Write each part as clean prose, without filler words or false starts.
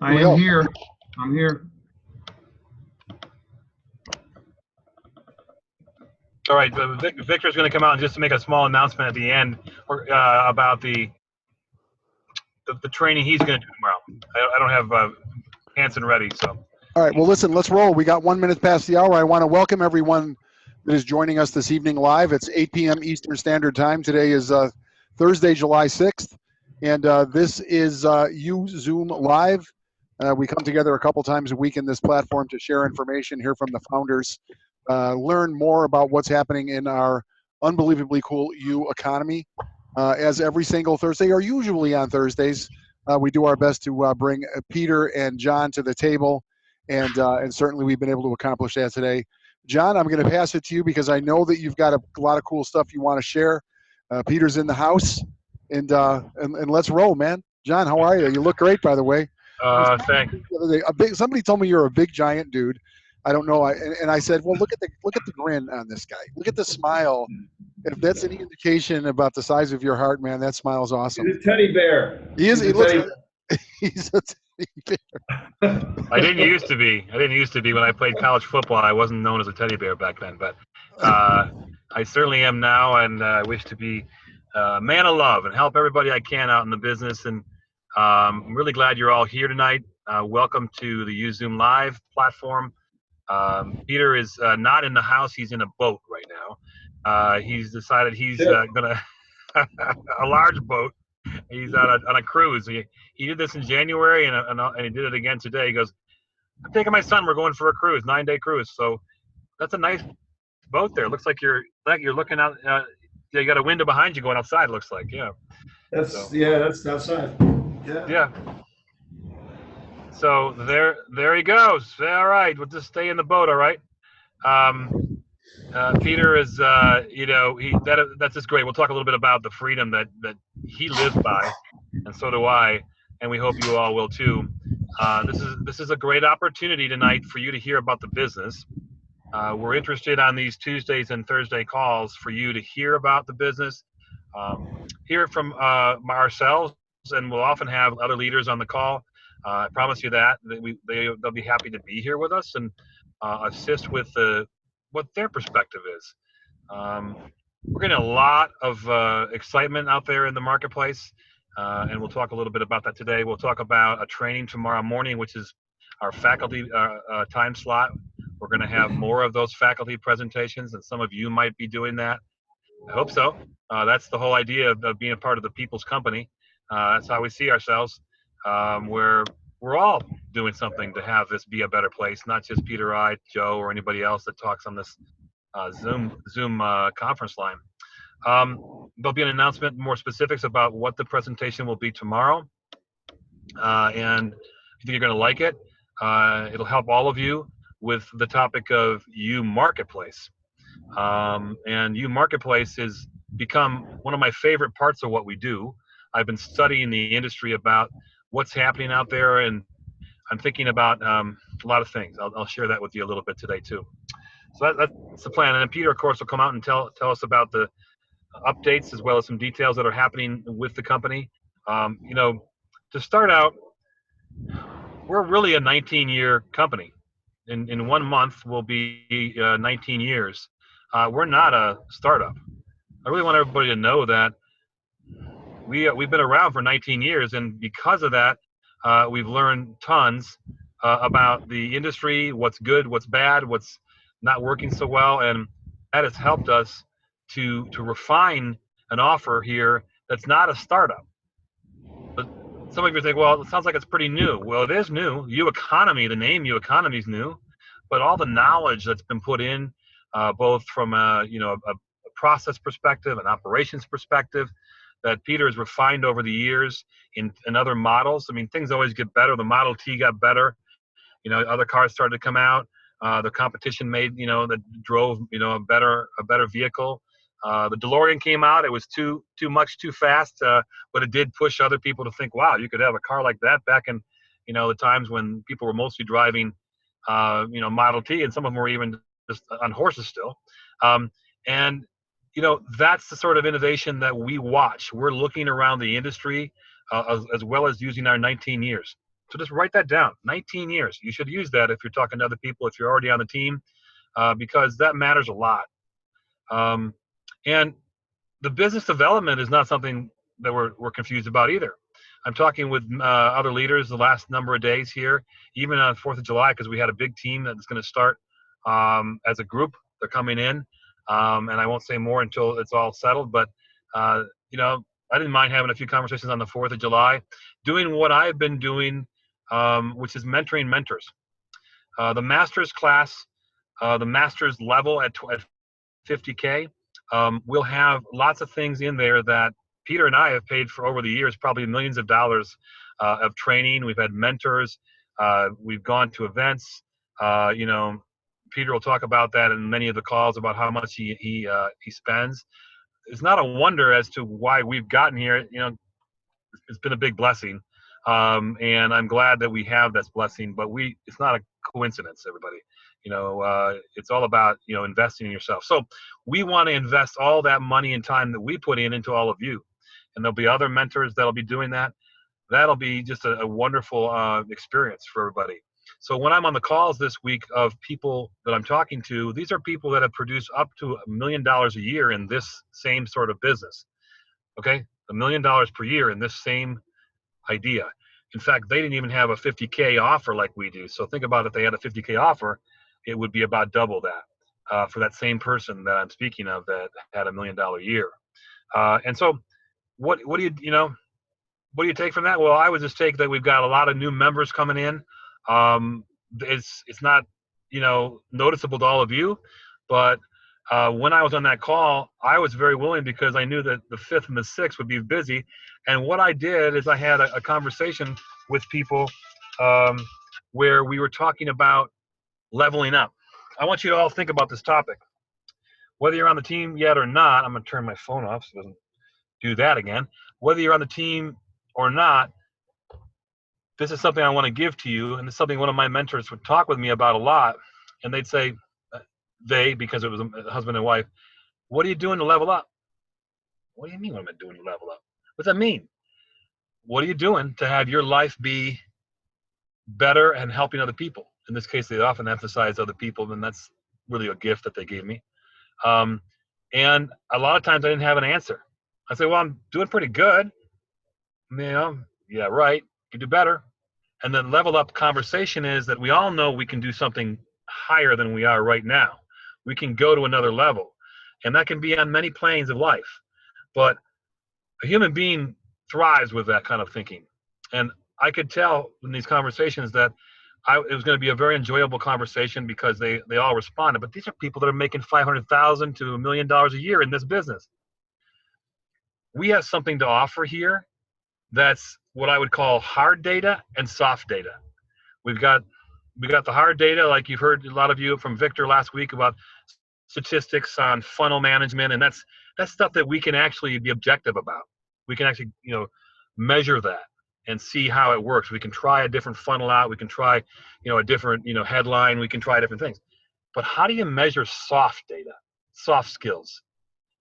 I am here. I'm here. All right, Victor's going to come out just to make a small announcement at the end about the training he's going to do tomorrow. I don't have Hanson ready, so. All right, well, listen, let's roll. We got 1 minute past the hour. I want to welcome everyone that is joining us this evening live. It's 8 p.m. Eastern Standard Time. Today is Thursday, July 6th, and this is Zoom Live. We come together a couple times a week in this platform to share information, hear from the founders, learn more about what's happening in our unbelievably cool U economy. As every single Thursday, or usually on Thursdays, we do our best to bring Peter and John to the table, and certainly we've been able to accomplish that today. John, I'm going to pass it to you because I know that you've got a lot of cool stuff you want to share. Peter's in the house, and let's roll, man. John, how are you? You look great, by the way. Thanks. Somebody told me you're a big giant dude. I don't know. And I said, well, look at the grin on this guy. Look at the smile. If that's any indication about the size of your heart, man, that smile's awesome. He's a teddy bear. He's a teddy bear. I didn't used to be when I played college football. I wasn't known as a teddy bear back then, but I certainly am now, and I wish to be a man of love and help everybody I can out in the business. And I'm really glad you're all here tonight. Welcome to the UZoom Live platform. Peter is not in the house. He's in a boat right now. He's decided he's going to – a large boat. He's on a cruise. He did this in January, and he did it again today. He goes, I'm taking my son. We're going for a cruise, 9-day cruise. So that's a nice boat there. Looks like you're looking out. You got a window behind you going outside, it looks like. Yeah. That's outside. Yeah. So there he goes. All right, we'll just stay in the boat. All right. Peter is, that's just great. We'll talk a little bit about the freedom that he lives by, and so do I, and we hope you all will too. This is a great opportunity tonight for you to hear about the business. We're interested on these Tuesdays and Thursday calls for you to hear about the business, hear it from ourselves, and we'll often have other leaders on the call. I promise you that they'll be happy to be here with us and assist with what their perspective is. We're getting a lot of excitement out there in the marketplace, and we'll talk a little bit about that today. We'll talk about a training tomorrow morning, which is our faculty time slot. We're going to have more of those faculty presentations, and some of you might be doing that. I hope so. That's the whole idea of being a part of the people's company. That's how we see ourselves. Where we're all doing something to have this be a better place, not just Peter, I, Joe, or anybody else that talks on this Zoom conference line. There'll be an announcement, more specifics about what the presentation will be tomorrow, and I think you're going to like it. It'll help all of you with the topic of U Marketplace, and U Marketplace has become one of my favorite parts of what we do. I've been studying the industry about what's happening out there, and I'm thinking about a lot of things. I'll share that with you a little bit today too. So that's the plan. And then Peter, of course, will come out and tell us about the updates as well as some details that are happening with the company. To start out, we're really a 19-year company. In 1 month, we'll be 19 years. We're not a startup. I really want everybody to know that we've been around for 19 years, and because of that, we've learned tons about the industry, what's good, what's bad, what's not working so well, and that has helped us to refine an offer here that's not a startup. But some of you think, well, it sounds like it's pretty new. Well, it is new. U Economy, the name U Economy is new, but all the knowledge that's been put in, both from a process perspective, an operations perspective, that Peter has refined over the years in other models. I mean, things always get better. The Model T got better. Other cars started to come out. The competition made, that drove, a better vehicle. The DeLorean came out. It was too much, too fast, but it did push other people to think, wow, you could have a car like that back in, the times when people were mostly driving, Model T, and some of them were even just on horses still. And that's the sort of innovation that we watch. We're looking around the industry as well as using our 19 years. So just write that down. 19 years. You should use that if you're talking to other people, if you're already on the team, because that matters a lot. And the business development is not something that we're confused about either. I'm talking with other leaders the last number of days here, even on 4th of July, because we had a big team that's going to start as a group. They're coming in, and I won't say more until it's all settled. But, you know, I didn't mind having a few conversations on the 4th of July, doing what I've been doing, which is mentoring mentors. The master's class, the master's level at 50K, we'll have lots of things in there that Peter and I have paid for over the years, probably millions of dollars of training. We've had mentors. We've gone to events. You know, Peter will talk about that in many of the calls about how much he spends. It's not a wonder as to why we've gotten here. You know, it's been a big blessing, and I'm glad that we have this blessing. But it's not a coincidence, everybody. You know, it's all about, you know, investing in yourself. So we want to invest all that money and time that we put into all of you. And there'll be other mentors that'll be doing that. That'll be just a wonderful experience for everybody. So when I'm on the calls this week of people that I'm talking to, these are people that have produced up to $1 million a year in this same sort of business. Okay, $1 million per year in this same idea. In fact, they didn't even have a 50K offer like we do. So think about if they had a 50K offer, it would be about double that for that same person that I'm speaking of that had $1 million a year. And so what do you take from that? Well, I would just take that we've got a lot of new members coming in. It's not, you know, noticeable to all of you, but when I was on that call, I was very willing because I knew that the 5th and the 6th would be busy. And what I did is I had a conversation with people where we were talking about leveling up. I want you to all think about this topic. Whether you're on the team yet or not, I'm going to turn my phone off so it doesn't do that again. Whether you're on the team or not, this is something I want to give to you, and it's something one of my mentors would talk with me about a lot. And they'd say, because it was a husband and wife, what are you doing to level up? What do you mean what am I doing to level up? What's that mean? What are you doing to have your life be better and helping other people? In this case, they often emphasize other people, and that's really a gift that they gave me. And a lot of times I didn't have an answer. I say, well, I'm doing pretty good. You know, yeah, right. You can do better. And then level up conversation is that we all know we can do something higher than we are right now. We can go to another level. And that can be on many planes of life. But a human being thrives with that kind of thinking. And I could tell in these conversations that it was going to be a very enjoyable conversation because they all responded. But these are people that are making $500,000 to $1 million a year in this business. We have something to offer here that's what I would call hard data and soft data. We got the hard data, like you've heard a lot of you from Victor last week about statistics on funnel management, and that's stuff that we can actually be objective about. We can actually, you know, measure that and see how it works. We can try a different funnel out. We can try, you know, a different, you know, headline. We can try different things. But how do you measure soft data, soft skills?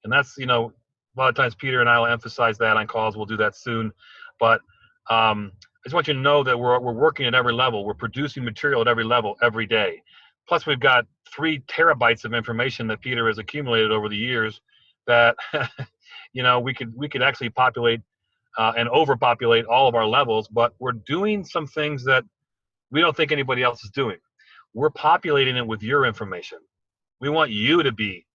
And that's, you know, a lot of times Peter and I will emphasize that on calls. We'll do that soon. But I just want you to know that we're working at every level. We're producing material at every level every day. Plus, we've got 3 terabytes of information that Peter has accumulated over the years that, you know, we could actually populate and overpopulate all of our levels. But we're doing some things that we don't think anybody else is doing. We're populating it with your information. We want you to be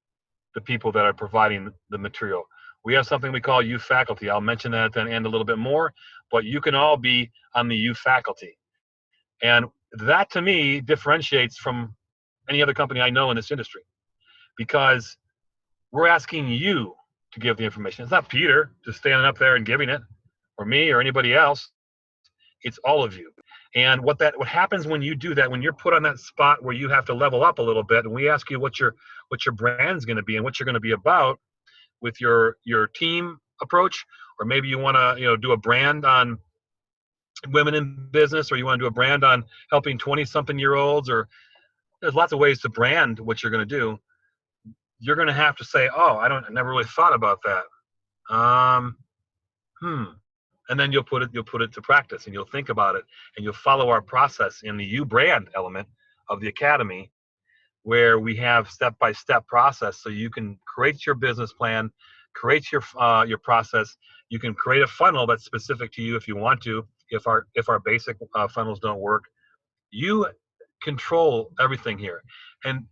the people that are providing the material. We have something we call U faculty. I'll mention that at the end a little bit more, but you can all be on the U faculty. And that to me differentiates from any other company I know in this industry, because we're asking you to give the information. It's not Peter just standing up there and giving it, or me or anybody else. It's all of you. And what happens when you do that, when you're put on that spot where you have to level up a little bit, and we ask you what your brand's going to be and what you're going to be about with your team approach, or maybe you want to, you know, do a brand on women in business, or you want to do a brand on helping 20-something-year-olds, or there's lots of ways to brand what you're going to do. You're going to have to say, oh, I never really thought about that. and then you'll put it to practice, and you'll think about it, and you'll follow our process in the U brand element of the academy, where we have step-by-step process, so you can create your business plan, create your process. You can create a funnel that's specific to you if you want to. If our basic funnels don't work, you control everything here. And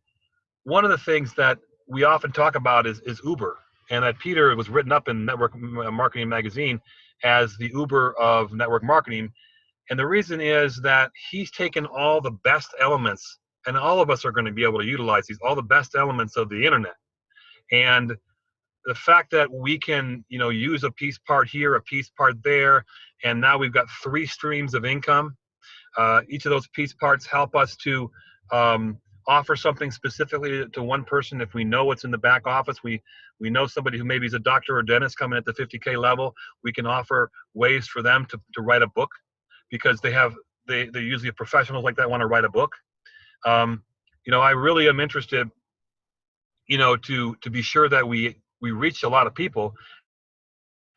one of the things that we often talk about is Uber, and that Peter was written up in Network Marketing Magazine as the Uber of network marketing. And the reason is that he's taken all the best elements, and all of us are going to be able to utilize all the best elements of the internet. And the fact that we can, use a piece part here, a piece part there, and now we've got 3 streams of income. Each of those piece parts help us to offer something specifically to one person. If we know what's in the back office, we know somebody who maybe is a doctor or dentist coming at the 50K level, we can offer ways for them to write a book, because they're usually professionals like that want to write a book. I really am interested, to be sure that we reach a lot of people,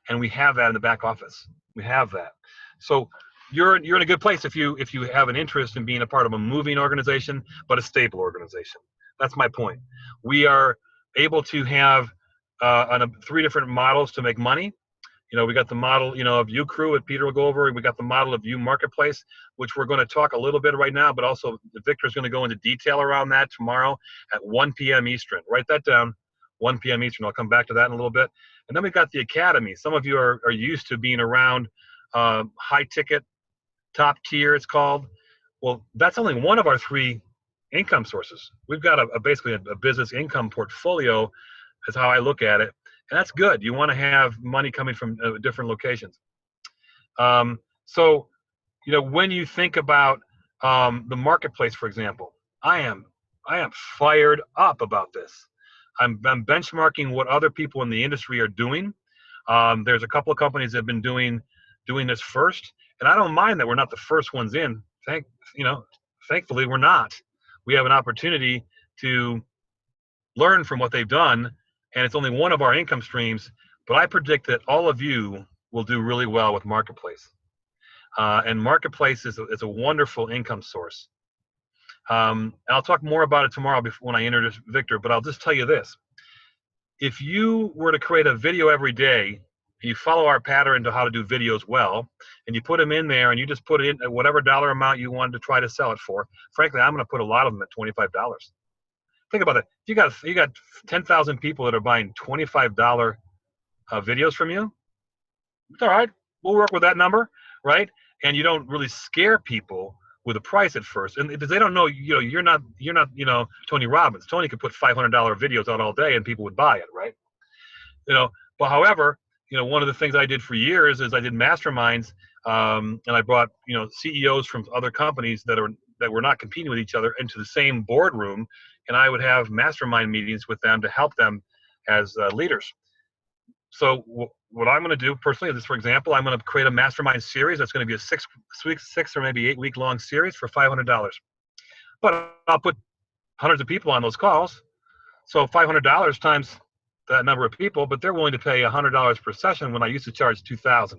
and we have that in the back office. We have that. So you're in a good place if you have an interest in being a part of a moving organization, but a stable organization. That's my point. We are able to have 3 different models to make money. We got the model, of UCrew that Peter will go over, and we got the model of U Marketplace, which we're going to talk a little bit right now, but also Victor's going to go into detail around that tomorrow at 1 p.m. Eastern. Write that down, 1 p.m. Eastern. I'll come back to that in a little bit. And then we've got the Academy. Some of you are used to being around high ticket, top tier, it's called. Well, that's only one of our 3 income sources. We've got basically a business income portfolio, is how I look at it. And that's good. You want to have money coming from different locations. So, when you think about the marketplace, for example, I am fired up about this. I'm benchmarking what other people in the industry are doing. There's a couple of companies that have been doing this first, and I don't mind that we're not the first ones in. Thankfully, we're not. We have an opportunity to learn from what they've done. And it's only one of our income streams, but I predict that all of you will do really well with Marketplace. And Marketplace is a wonderful income source. And I'll talk more about it tomorrow when I introduce Victor, but I'll just tell you this. If you were to create a video every day, you follow our pattern to how to do videos well, and you put them in there, and you just put in whatever dollar amount you wanted to try to sell it for. Frankly, I'm going to put a lot of them at $25. Think about it. You got 10,000 people that are buying $25 videos from you. It's all right. We'll work with that number, right? And you don't really scare people with a price at first, and because they don't know, you're not, Tony Robbins. Tony could put $500 videos out all day, and people would buy it, right? But however, one of the things I did for years is I did masterminds, and I brought CEOs from other companies that were not competing with each other into the same boardroom. And I would have mastermind meetings with them to help them as leaders. So what I'm going to do personally is, for example, I'm going to create a mastermind series that's going to be a 6 or maybe 8 week long series for $500. But I'll put hundreds of people on those calls. So $500 times that number of people, but they're willing to pay $100 per session when I used to charge $2,000.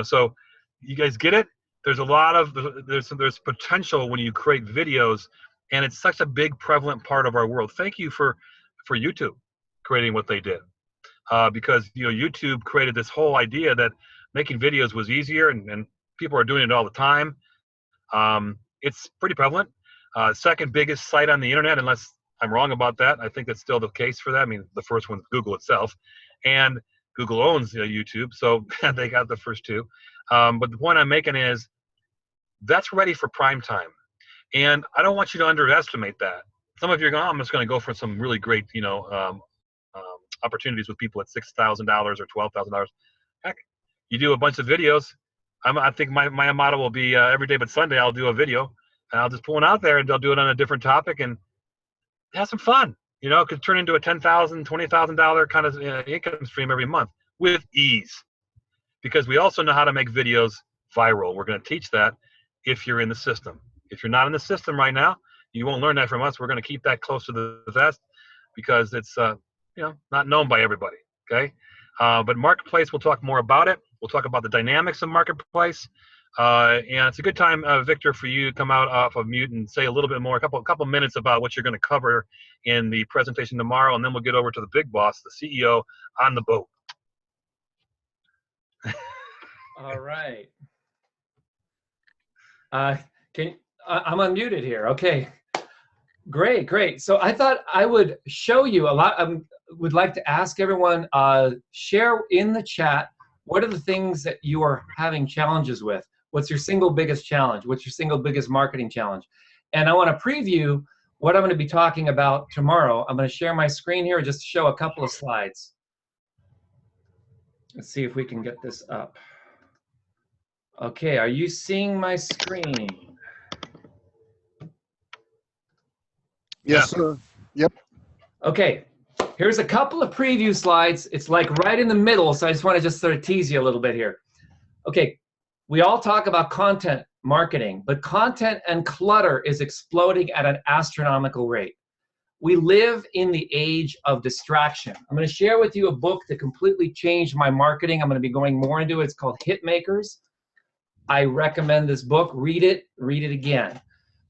So you guys get it? There's a lot of there's potential when you create videos. And it's such a big, prevalent part of our world. Thank you for YouTube creating what they did, because YouTube created this whole idea that making videos was easier, and people are doing it all the time. It's pretty prevalent. Second biggest site on the internet, unless I'm wrong about that. I think that's still the case for that. I mean, the first one's Google itself, and Google owns YouTube, so they got the first 2. But the point I'm making is that's ready for prime time. And I don't want you to underestimate that. Some of you are going, I'm just going to go for some really great, opportunities with people at $6,000 or $12,000. Heck, you do a bunch of videos. I think my motto will be every day but Sunday I'll do a video, and I'll just put one out there, and they'll do it on a different topic and have some fun. It could turn into a $10,000, $20,000 kind of income stream every month with ease, because we also know how to make videos viral. We're going to teach that if you're in the system. If you're not in the system right now, you won't learn that from us. We're going to keep that close to the vest because it's not known by everybody. Okay, but Marketplace, we'll talk more about it. We'll talk about the dynamics of marketplace. And it's a good time, Victor, for you to come out off of mute and say a little bit more, a couple minutes about what you're going to cover in the presentation tomorrow, and then we'll get over to the big boss, the CEO, on the boat. All right. I'm unmuted here. Okay. Great. So I thought I would show you a lot. I would like to ask everyone, share in the chat, what are the things that you are having challenges with? What's your single biggest challenge? What's your single biggest marketing challenge? And I want to preview what I'm going to be talking about tomorrow. I'm going to share my screen here just to show a couple of slides. Let's see if we can get this up. Okay, are you seeing my screen? Yes, sir. Yep. Okay, here's a couple of preview slides. It's like right in the middle, so I just want to just sort of tease you a little bit here. Okay, we all talk about content marketing, but content and clutter is exploding at an astronomical rate. We live in the age of distraction. I'm going to share with you a book that completely changed my marketing. I'm going to be going more into it. It's called Hitmakers. I recommend this book. Read it again,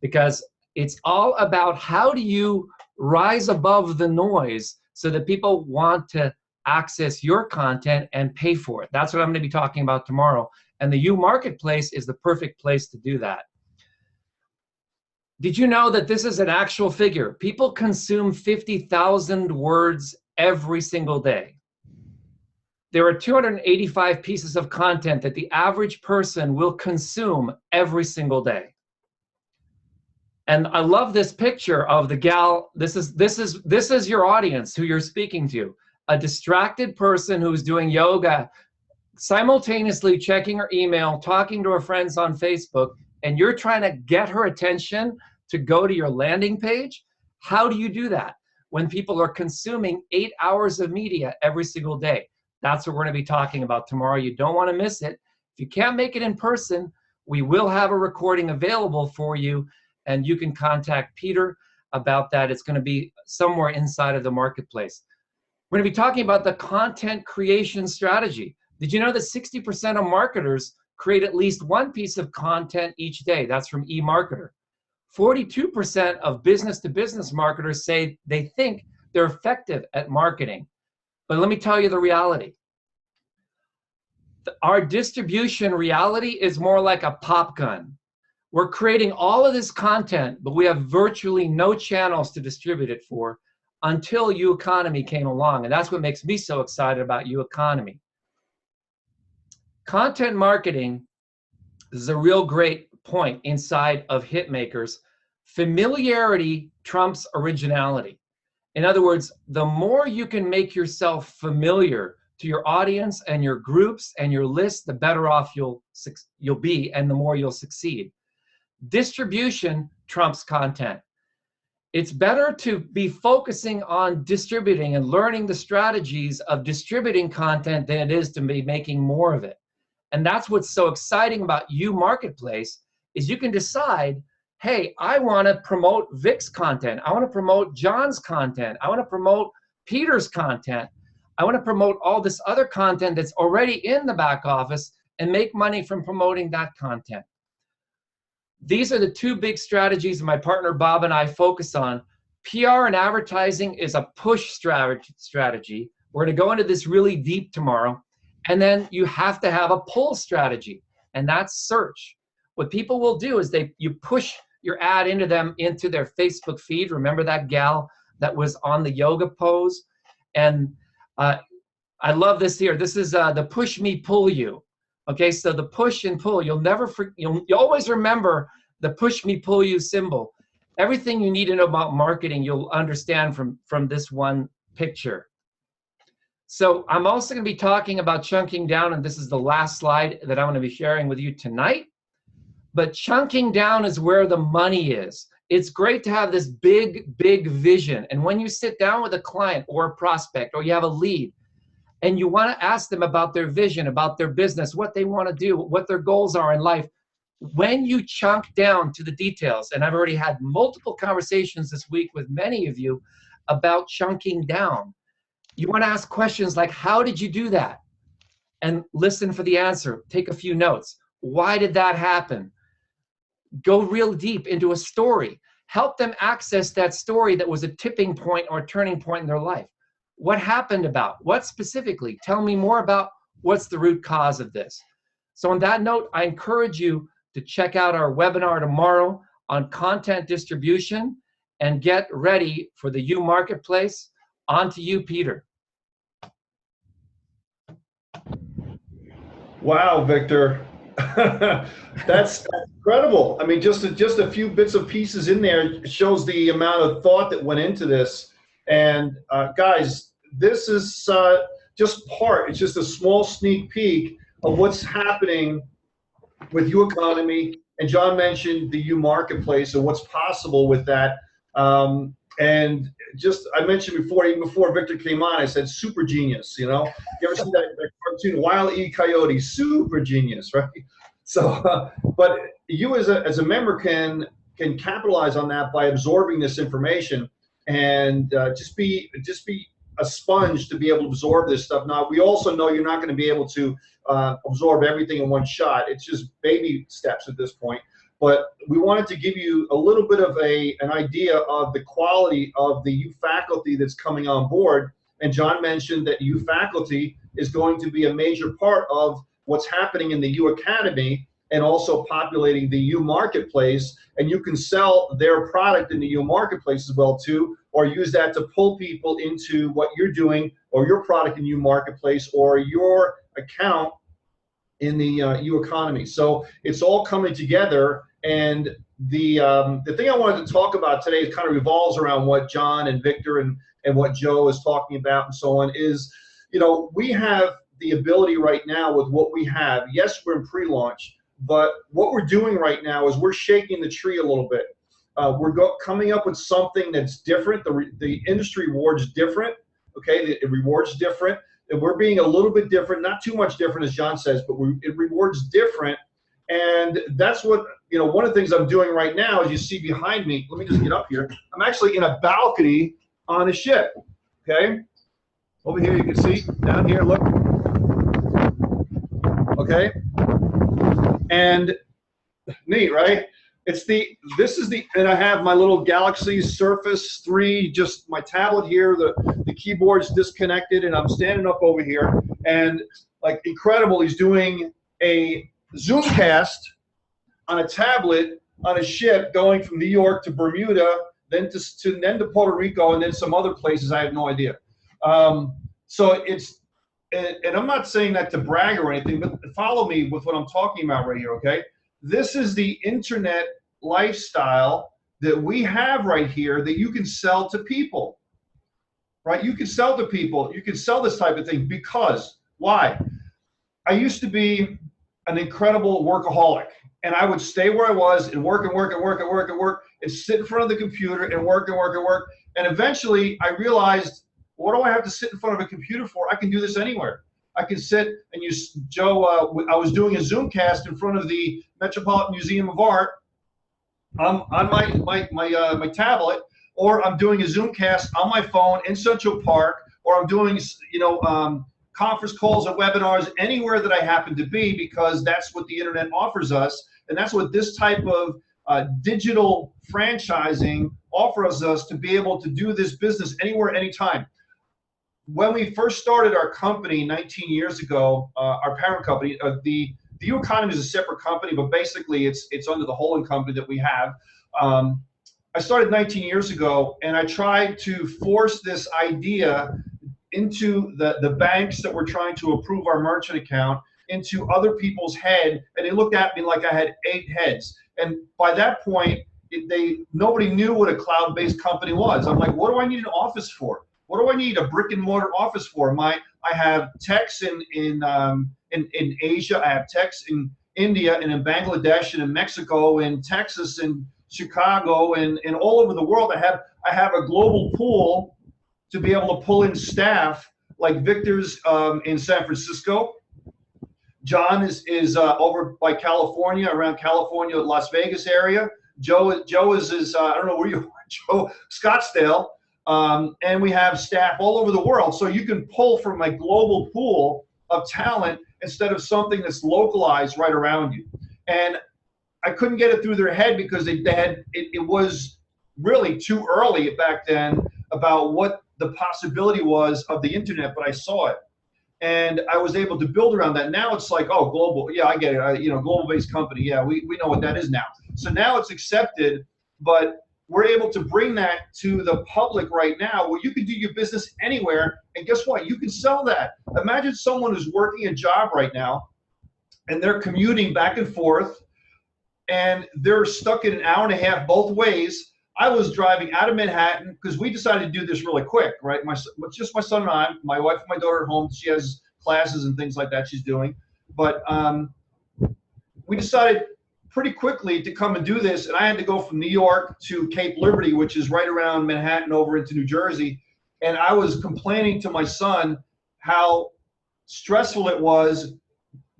because it's all about how do you rise above the noise so that people want to access your content and pay for it. That's what I'm going to be talking about tomorrow. And the U Marketplace is the perfect place to do that. Did you know that this is an actual figure? People consume 50,000 words every single day. There are 285 pieces of content that the average person will consume every single day. And I love this picture of the gal. This is your audience who you're speaking to. A distracted person who's doing yoga, simultaneously checking her email, talking to her friends on Facebook, and you're trying to get her attention to go to your landing page. How do you do that when people are consuming 8 hours of media every single day? That's what we're going to be talking about tomorrow. You don't want to miss it. If you can't make it in person, we will have a recording available for you, and you can contact Peter about that. It's going to be somewhere inside of the marketplace. We're going to be talking about the content creation strategy. Did you know that 60% of marketers create at least one piece of content each day? That's from eMarketer. 42% of business-to-business marketers say they think they're effective at marketing. But let me tell you the reality. Our distribution reality is more like a pop gun. We're creating all of this content, but we have virtually no channels to distribute it for until UEconomy came along. And that's what makes me so excited about UEconomy. Content marketing is a real great point inside of Hitmakers. Familiarity trumps originality. In other words, the more you can make yourself familiar to your audience and your groups and your list, the better off you'll be and the more you'll succeed. Distribution trumps content. It's better to be focusing on distributing and learning the strategies of distributing content than it is to be making more of it. And that's what's so exciting about U Marketplace is you can decide, hey, I want to promote Vic's content. I want to promote John's content. I want to promote Peter's content. I want to promote all this other content that's already in the back office and make money from promoting that content. These are the two big strategies my partner Bob and I focus on. PR and advertising is a push strategy. We're going to go into this really deep tomorrow. And then you have to have a pull strategy, and that's search. What people will do is you push your ad into their Facebook feed. Remember that gal that was on the yoga pose? And I love this here. This is the push me, pull you. Okay, so the push and pull, you'll always remember the push me, pull you symbol. Everything you need to know about marketing, you'll understand from this one picture. So I'm also going to be talking about chunking down, and this is the last slide that I'm going to be sharing with you tonight. But chunking down is where the money is. It's great to have this big, big vision. And when you sit down with a client or a prospect or you have a lead and you want to ask them about their vision, about their business, what they want to do, what their goals are in life, when you chunk down to the details, and I've already had multiple conversations this week with many of you about chunking down, you want to ask questions like, how did you do that? and listen for the answer. Take a few notes. Why did that happen? Go real deep into a story. Help them access that story that was a tipping point or a turning point in their life. What happened about? What specifically? Tell me more about what's the root cause of this. So on that note, I encourage you to check out our webinar tomorrow on content distribution and get ready for the U Marketplace. On to you, Peter. Wow, Victor. That's incredible. I mean, just a few bits of pieces in there shows the amount of thought that went into this. And guys, this is just part. It's just a small sneak peek of what's happening with U Economy. And John mentioned the U Marketplace and what's possible with that. And just, I mentioned before, even before Victor came on, I said super genius, you know? You ever see that cartoon, Wile E. Coyote, super genius, right? So, but you as a member can capitalize on that by absorbing this information and just be a sponge to be able to absorb this stuff. Now, we also know you're not going to be able to absorb everything in one shot. It's just baby steps at this point. But we wanted to give you a little bit of an idea of the quality of the U faculty that's coming on board. And John mentioned that U faculty is going to be a major part of what's happening in the U Academy and also populating the U Marketplace. And you can sell their product in the U Marketplace as well too, or use that to pull people into what you're doing or your product in U Marketplace or your account in the U Economy. So it's all coming together. And the thing I wanted to talk about today kind of revolves around what John and Victor and what Joe is talking about and so on is, you know, we have the ability right now with what we have. Yes, we're in pre-launch, but what we're doing right now is we're shaking the tree a little bit. We're coming up with something that's different. The industry rewards different, okay? It rewards different. And we're being a little bit different, not too much different as John says, but it rewards different. And that's what, you know, one of the things I'm doing right now, as you see behind me, let me just get up here. I'm actually in a balcony on a ship, okay? Over here, you can see, down here, look. Okay? And neat, right? And I have my little Galaxy Surface 3, just my tablet here, the keyboard's disconnected, and I'm standing up over here, and like incredible, he's doing a Zoomcast on a tablet on a ship going from New York to Bermuda, then to Puerto Rico, and then some other places I have no idea. So it's, and I'm not saying that to brag or anything, but follow me with what I'm talking about right here, okay? This is the internet lifestyle that we have right here that you can sell to people, right? You can sell to people. You can sell this type of thing because, why? I used to be an incredible workaholic, and I would stay where I was and work and work and work and work and work and sit in front of the computer and work and work and work. And eventually I realized, what do I have to sit in front of a computer for? I can do this anywhere. I can sit and use, Joe, I was doing a Zoomcast in front of the Metropolitan Museum of Art on my tablet, or I'm doing a Zoomcast on my phone in Central Park, or I'm doing, you know, conference calls or webinars anywhere that I happen to be, because that's what the internet offers us. And that's what this type of digital franchising offers us, to be able to do this business anywhere, anytime. When we first started our company 19 years ago, our parent company, the U Economy is a separate company, but basically it's under the holding company that we have. I started 19 years ago, and I tried to force this idea into the banks that were trying to approve our merchant account, into other people's head, and they looked at me like I had 8 heads. And by that point, nobody knew what a cloud-based company was. I'm like, what do I need an office for? What do I need a brick and mortar office for? I have techs in Asia, I have techs in India and in Bangladesh and in Mexico and Texas and Chicago and all over the world. I have a global pool to be able to pull in staff, like Victor's in San Francisco. John is over by California, around California, Las Vegas area. Joe is I don't know where you are, Joe, Scottsdale. And we have staff all over the world. So you can pull from my global pool of talent instead of something that's localized right around you. And I couldn't get it through their head because it was really too early back then about what the possibility was of the internet, but I saw it. And I was able to build around that. Now it's like, oh, global. Yeah, I get it. Global-based company. Yeah, we know what that is now. So now it's accepted, but we're able to bring that to the public right now where you can do your business anywhere. And guess what? You can sell that. Imagine someone who's working a job right now and they're commuting back and forth and they're stuck in an hour and a half both ways. I was driving out of Manhattan because we decided to do this really quick, right? It's just my son and I, my wife and my daughter at home. She has classes and things like that she's doing. But we decided pretty quickly to come and do this. And I had to go from New York to Cape Liberty, which is right around Manhattan over into New Jersey. And I was complaining to my son how stressful it was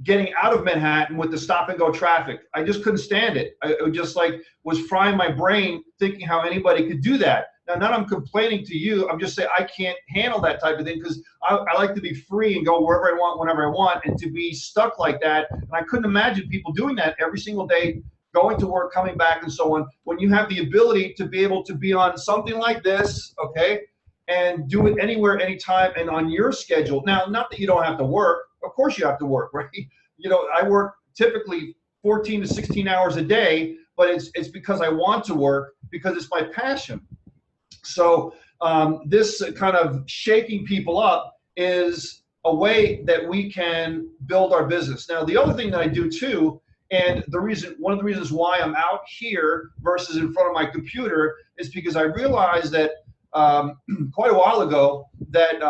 getting out of Manhattan with the stop and go traffic. I just couldn't stand it. I just was frying my brain thinking how anybody could do that. Now, not I'm complaining to you. I'm just saying I can't handle that type of thing because I like to be free and go wherever I want, whenever I want, and to be stuck like that. And I couldn't imagine people doing that every single day, going to work, coming back, and so on. When you have the ability to be able to be on something like this, okay, and do it anywhere, anytime, and on your schedule. Now, not that you don't have to work. Of course you have to work, right? I work typically 14 to 16 hours a day, but it's because I want to work, because it's my passion. So this kind of shaking people up is a way that we can build our business. Now, the other thing that I do too, and one of the reasons why I'm out here versus in front of my computer is because I realized that quite a while ago that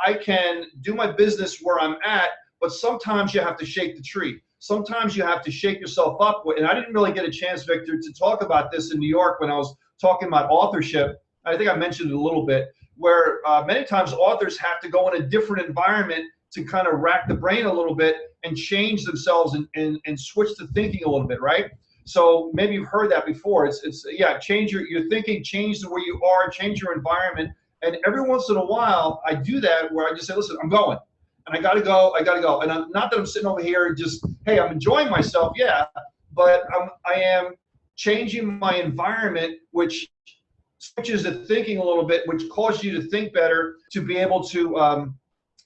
I can do my business where I'm at, but sometimes you have to shake the tree. Sometimes you have to shake yourself up. And I didn't really get a chance, Victor, to talk about this in New York when I was talking about authorship. I think I mentioned it a little bit, where many times authors have to go in a different environment to kind of rack the brain a little bit and change themselves and switch the thinking a little bit, right? So maybe you've heard that before. Yeah, change your thinking, change the way you are, change your environment. And every once in a while, I do that where I just say, listen, I'm going. And I gotta go. And not that I'm sitting over here and just, hey, I'm enjoying myself, yeah, but I am changing my environment, which switches the thinking a little bit, which causes you to think better, to be able to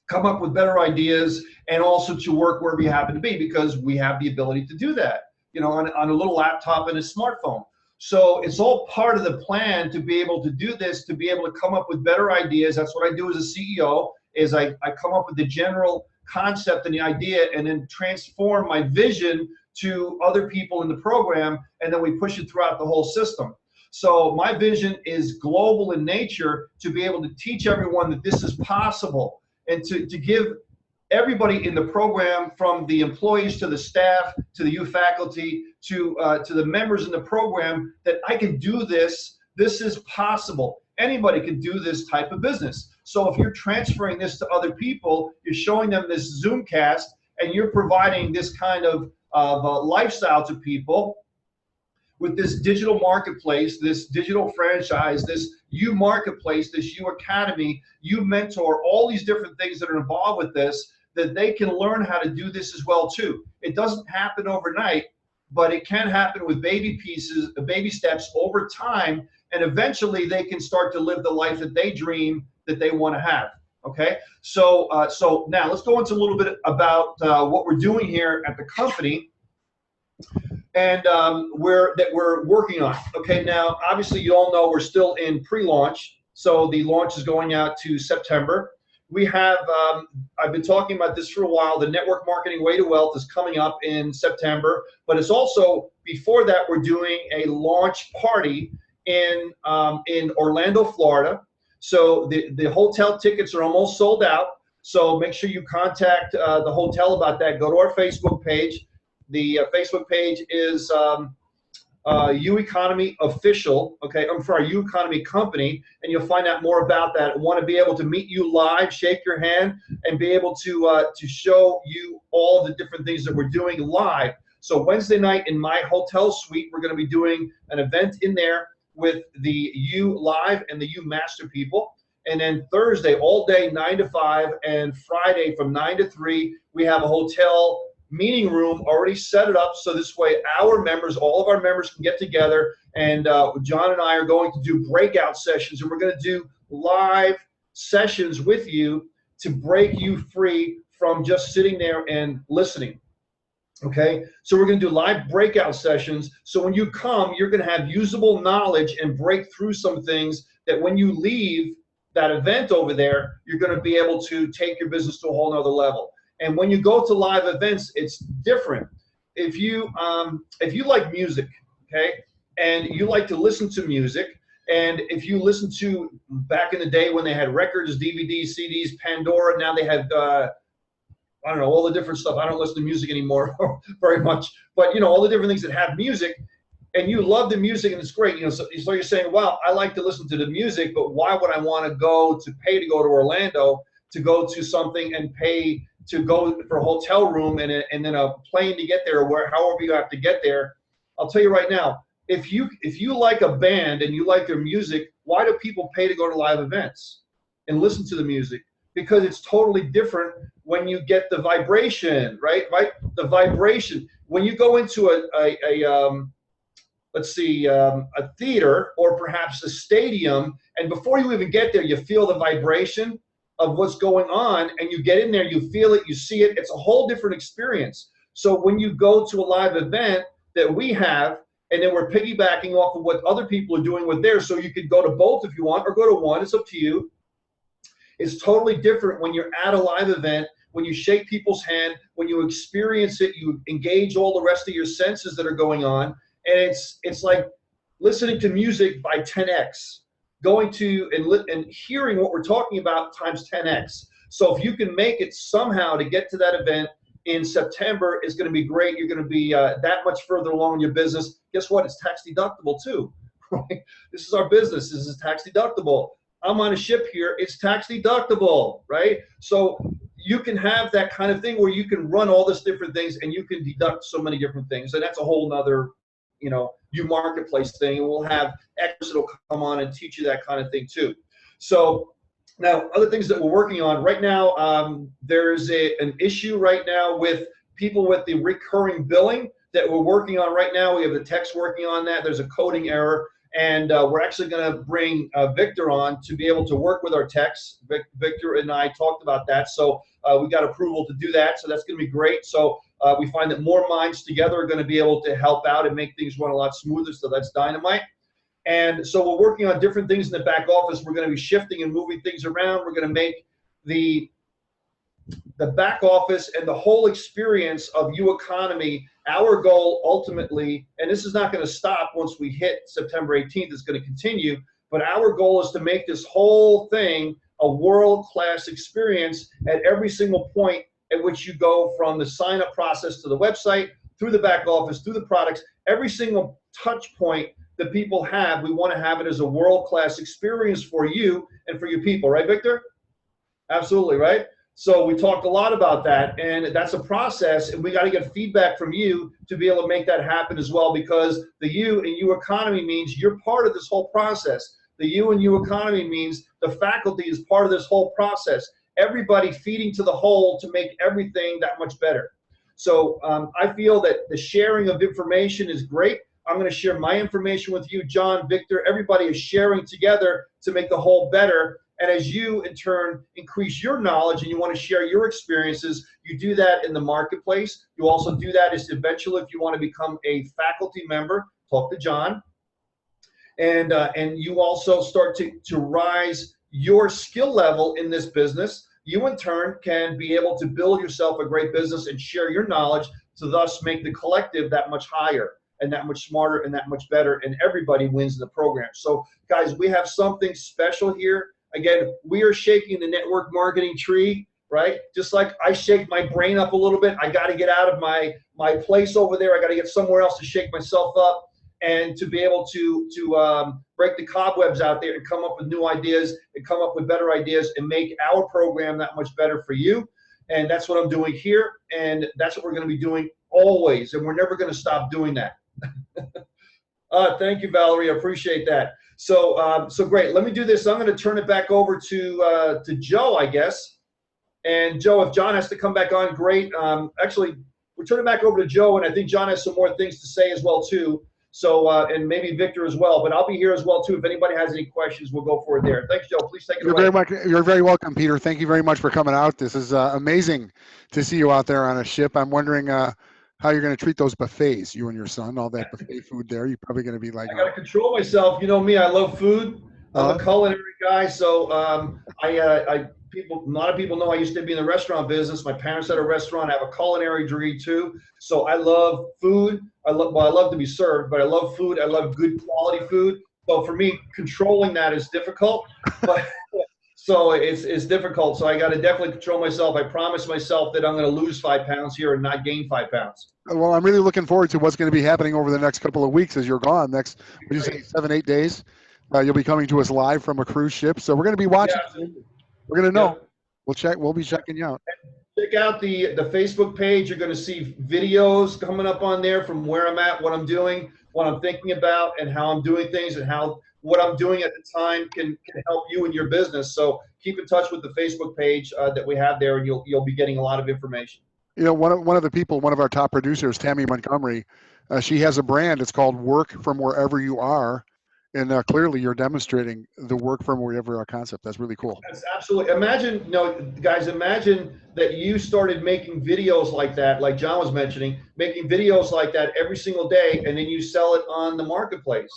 come up with better ideas, and also to work wherever you happen to be, because we have the ability to do that, on a little laptop and a smartphone. So it's all part of the plan to be able to do this, to be able to come up with better ideas. That's what I do as a CEO, is I come up with the general concept and the idea, and then transform my vision to other people in the program, and then we push it throughout the whole system. So my vision is global in nature, to be able to teach everyone that this is possible, and to give everybody in the program, from the employees to the staff to the U faculty to the members in the program, that I can do this. This is possible. Anybody can do this type of business. So if you're transferring this to other people, you're showing them this Zoomcast, and you're providing this kind of lifestyle to people with this digital marketplace, this digital franchise, this U Marketplace, this U Academy, U Mentor, all these different things that are involved with this, that they can learn how to do this as well too. It doesn't happen overnight, but it can happen with baby steps over time, and eventually they can start to live the life that they dream that they want to have. Okay, so now let's go into a little bit about what we're doing here at the company, and we're working on. Okay, now obviously you all know we're still in pre-launch, so the launch is going out to September. We have, I've been talking about this for a while, the Network Marketing Way to Wealth is coming up in September, but it's also, before that, we're doing a launch party in Orlando, Florida. So the hotel tickets are almost sold out, so make sure you contact the hotel about that. Go to our Facebook page. The Facebook page is U Economy Official, okay, for our U Economy Company, and you'll find out more about that. I want to be able to meet you live, shake your hand, and be able to show you all the different things that we're doing live. So Wednesday night in my hotel suite, we're going to be doing an event in there with the U Live and the U Master people. And then Thursday, all day, 9 to 5, and Friday from 9 to 3, we have a hotel meeting room already set it up. So this way our members, all of our members can get together, and John and I are going to do breakout sessions, and we're going to do live sessions with you to break you free from just sitting there and listening. Okay, so we're going to do live breakout sessions. So when you come, you're going to have usable knowledge and break through some things that when you leave that event over there, you're going to be able to take your business to a whole nother level. And when you go to live events, it's different. If you like music, okay, and you like to listen to music, and if you listen to, back in the day when they had records, DVDs, CDs, Pandora, now they have I don't know, all the different stuff. I don't listen to music anymore very much, but you know, all the different things that have music, and you love the music and it's great. You know, so you're saying, well, I like to listen to the music, but why would I want to pay to go to Orlando, to go to something and pay to go for a hotel room and then a plane to get there, or however you have to get there? I'll tell you right now, if you like a band and you like their music, why do people pay to go to live events and listen to the music? Because it's totally different when you get the vibration, right? The vibration. When you go into a theater or perhaps a stadium, and before you even get there, you feel the vibration of what's going on, and you get in there, you feel it, you see it. It's a whole different experience. So when you go to a live event that we have, and then we're piggybacking off of what other people are doing with theirs, so you could go to both if you want, or go to one. It's up to you. It's totally different when you're at a live event, when you shake people's hand, when you experience it, you engage all the rest of your senses that are going on. And it's like listening to music by 10x, going to and hearing what we're talking about times 10x. So if you can make it somehow to get to that event in September, it's going to be great. You're going to be that much further along in your business. Guess what? It's tax deductible too. Right? This is our business. This is tax deductible. I'm on a ship here, it's tax deductible, right? So you can have that kind of thing where you can run all this different things and you can deduct so many different things. And that's a whole nother, you know, new marketplace thing. And we'll have experts that'll come on and teach you that kind of thing too. So now other things that we're working on right now, there's an issue right now with people with the recurring billing that we're working on right now. We have the techs working on that. There's a coding error. And we're actually going to bring Victor on to be able to work with our techs. Victor and I talked about that. So we got approval to do that. So that's going to be great. So we find that more minds together are going to be able to help out and make things run a lot smoother. So that's dynamite. And so we're working on different things in the back office. We're going to be shifting and moving things around. We're going to make the back office and the whole experience of UEconomy, our goal ultimately, and this is not going to stop once we hit September 18th, it's going to continue, but our goal is to make this whole thing a world-class experience at every single point at which you go, from the sign-up process to the website, through the back office, through the products. Every single touch point that people have, we want to have it as a world-class experience for you and for your people, right, Victor? Absolutely, right? So we talked a lot about that, and that's a process, and we got to get feedback from you to be able to make that happen as well, because the U in UEconomy means you're part of this whole process. The U in UEconomy means the faculty is part of this whole process. Everybody feeding to the whole to make everything that much better. So I feel that the sharing of information is great. I'm going to share my information with you, John, Victor. Everybody is sharing together to make the whole better. And as you, in turn, increase your knowledge and you want to share your experiences, you do that in the marketplace. You also do that as eventually, if you want to become a faculty member, talk to John. And you also start to rise your skill level in this business. You, in turn, can be able to build yourself a great business and share your knowledge to thus make the collective that much higher and that much smarter and that much better, and everybody wins in the program. So, guys, we have something special here. Again, we are shaking the network marketing tree, right? Just like I shake my brain up a little bit, I got to get out of my place over there. I got to get somewhere else to shake myself up and to be able to break the cobwebs out there and come up with new ideas and come up with better ideas and make our program that much better for you. And that's what I'm doing here, and that's what we're going to be doing always, and we're never going to stop doing that. Thank you, Valerie. I appreciate that. So, so great. Let me do this. I'm going to turn it back over to Joe, I guess. And Joe, if John has to come back on, great. Actually, we're turning back over to Joe, and I think John has some more things to say as well too. So, and maybe Victor as well. But I'll be here as well too. If anybody has any questions, we'll go for it there. Thanks, Joe. Please take it away. You're very welcome, Peter. Thank you very much for coming out. This is amazing to see you out there on a ship. I'm wondering how you're going to treat those buffets, you and your son, all that buffet food there. You're probably going to be like, I got to control myself. You know me, I love food. I'm a culinary guy. So a lot of people know I used to be in the restaurant business. My parents had a restaurant. I have a culinary degree too. So I love food. I love to be served, but I love food. I love good quality food. So for me, controlling that is difficult. But so it's difficult. So I got to definitely control myself. I promise myself that I'm going to lose 5 pounds here and not gain 5 pounds. Well, I'm really looking forward to what's going to be happening over the next couple of weeks as you're gone. Next, what do you say, 7-8 days? You'll be coming to us live from a cruise ship. So we're going to be watching. Yeah. We're going to know. Yeah. We'll be checking you out. Check out the Facebook page. You're going to see videos coming up on there from where I'm at, what I'm doing, what I'm thinking about, and how I'm doing things, and how what I'm doing at the time can help you in your business. So keep in touch with the Facebook page that we have there, and you'll be getting a lot of information. You know, one of the people, one of our top producers, Tammy Montgomery, she has a brand. It's called Work From Wherever You Are. And clearly you're demonstrating the work from wherever our concept. That's really cool. That's absolutely. Imagine, guys, imagine that you started making videos like that, like John was mentioning, making videos like that every single day, and then you sell it on the marketplace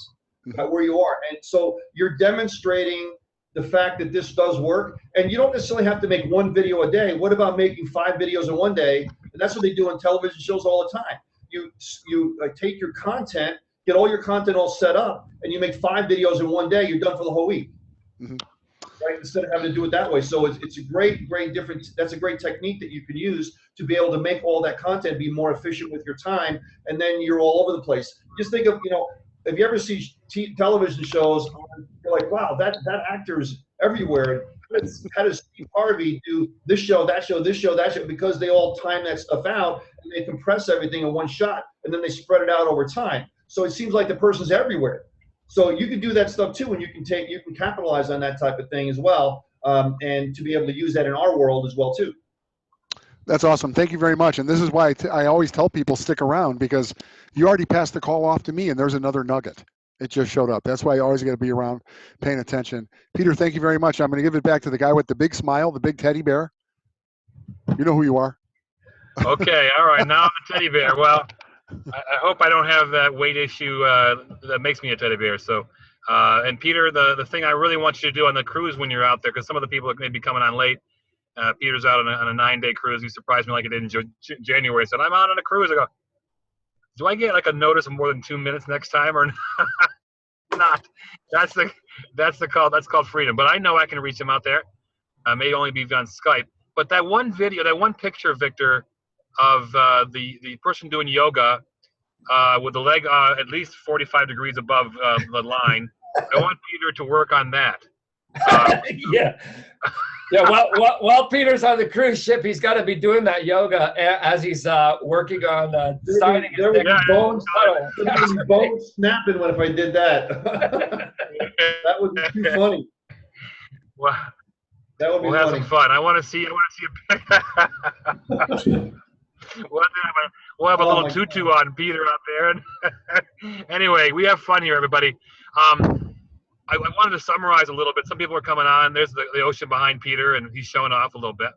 where you are. And so you're demonstrating the fact that this does work. And you don't necessarily have to make 1 video a day. What about making 5 videos in one day? And that's what they do on television shows all the time. You take your content, get all your content all set up, and you make 5 videos in one day, you're done for the whole week. Right? Instead of having to do it that way. So it's a great different, that's a great technique that you can use to be able to make all that content be more efficient with your time, and then you're all over the place. Just think of, if you ever see television shows, you're like, wow, that actor's everywhere. How does Steve Harvey do this show, that show, this show, that show? Because they all time that stuff out, and they compress everything in one shot, and then they spread it out over time. So it seems like the person's everywhere. So you can do that stuff too, and you can capitalize on that type of thing as well, and to be able to use that in our world as well too. That's awesome. Thank you very much. And this is why I always tell people stick around, because you already passed the call off to me, and there's another nugget. It just showed up. That's why you always got to be around paying attention. Peter, thank you very much. I'm going to give it back to the guy with the big smile, the big teddy bear. You know who you are. Okay. All right. Now I'm a teddy bear. Well, I hope I don't have that weight issue that makes me a teddy bear. So, and Peter, the thing I really want you to do on the cruise when you're out there, because some of the people that may be coming on late, Peter's out on a 9-day cruise. He surprised me like he did in January. He said, I'm out on a cruise. I go, do I get like a notice of more than 2 minutes next time or not? That's the call. That's called freedom. But I know I can reach him out there. I may only be on Skype. But that one video, that one picture, Victor, of the person doing yoga with the leg at least 45 degrees above the line. I want Peter to work on that. Yeah. While Peter's on the cruise ship, he's got to be doing that yoga as he's working on deciding his bones. Bones snapping if I did that. That would be too funny. Well, that would be we'll funny. have some fun. I want to see a We'll have a little tutu on Peter up there. Anyway, we have fun here, everybody. I wanted to summarize a little bit. Some people are coming on. There's the ocean behind Peter, and he's showing off a little bit.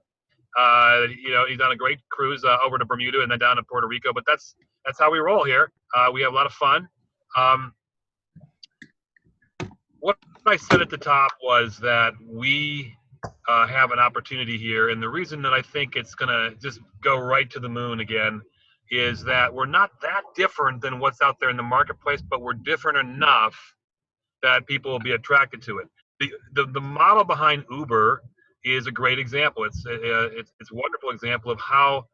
He's on a great cruise over to Bermuda and then down to Puerto Rico. But that's how we roll here. We have a lot of fun. What I said at the top was that we have an opportunity here, and the reason that I think it's going to just go right to the moon again is that we're not that different than what's out there in the marketplace, but we're different enough that people will be attracted to it. The model behind Uber is a great example. It's a wonderful example of how